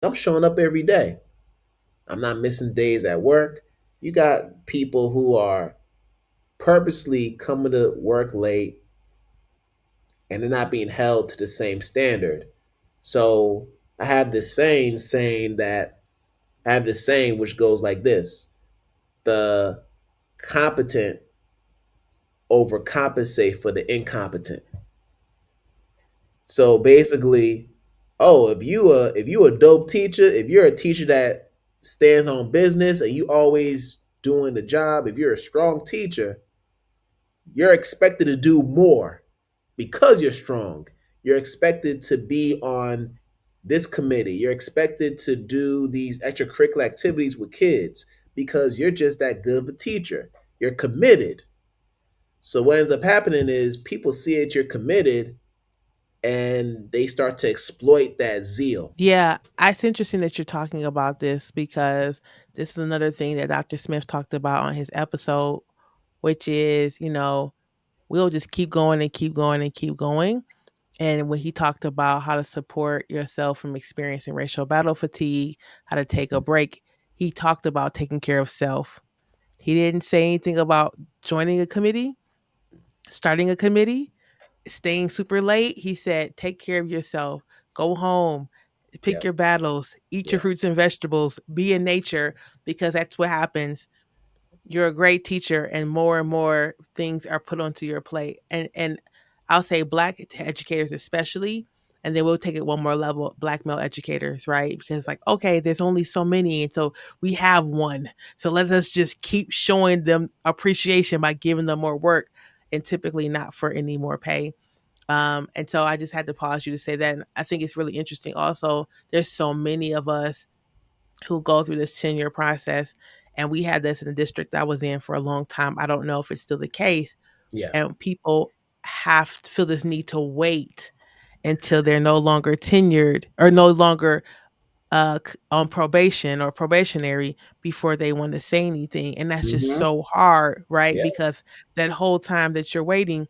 I'm showing up every day. I'm not missing days at work. You got people who are purposely coming to work late and they're not being held to the same standard. So I have this saying that I have this saying which goes like this: the competent overcompensate for the incompetent. So basically, oh, if you a dope teacher, if you're a teacher that stands on business and you always doing the job, if you're a strong teacher, you're expected to do more because you're strong. You're expected to be on this committee. You're expected to do these extracurricular activities with kids because you're just that good of a teacher. You're committed. So what ends up happening is people see that you're committed and they start to exploit that zeal. Yeah, it's interesting that you're talking about this because this is another thing that Dr. Smith talked about on his episode, which is, we'll just keep going and keep going and keep going. And when he talked about how to support yourself from experiencing racial battle fatigue, how to take a break, he talked about taking care of self. He didn't say anything about joining a committee, starting a committee, staying super late. He said, take care of yourself, go home, pick Yeah, your battles, eat your yeah. fruits and vegetables, be in nature, because that's what happens. You're a great teacher and more things are put onto your plate. And I'll say black educators especially, and then we'll take it one more level, black male educators, right? Because like, okay, there's only so many, and so we have one. So let us just keep showing them appreciation by giving them more work and typically not for any more pay. And so I just had to pause you to say that. And I think it's really interesting. Also, there's so many of us who go through this tenure process. And we had this in the district I was in for a long time. I don't know if it's still the case. Yeah. And people have to feel this need to wait until they're no longer tenured or no longer on probation or probationary before they want to say anything. And that's just Hmm. so hard, right? Yeah. Because that whole time that you're waiting,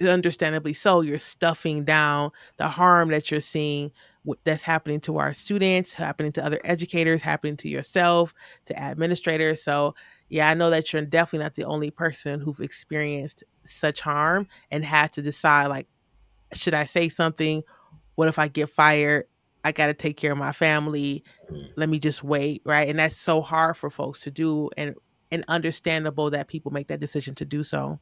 understandably so, you're stuffing down the harm that you're seeing that's happening to our students, happening to other educators, happening to yourself, to administrators. So yeah, I know that you're definitely not the only person who've experienced such harm and had to decide, like, should I say something? What if I get fired? I got to take care of my family. Let me just wait, right? And that's so hard for folks to do, and understandable that people make that decision to do so.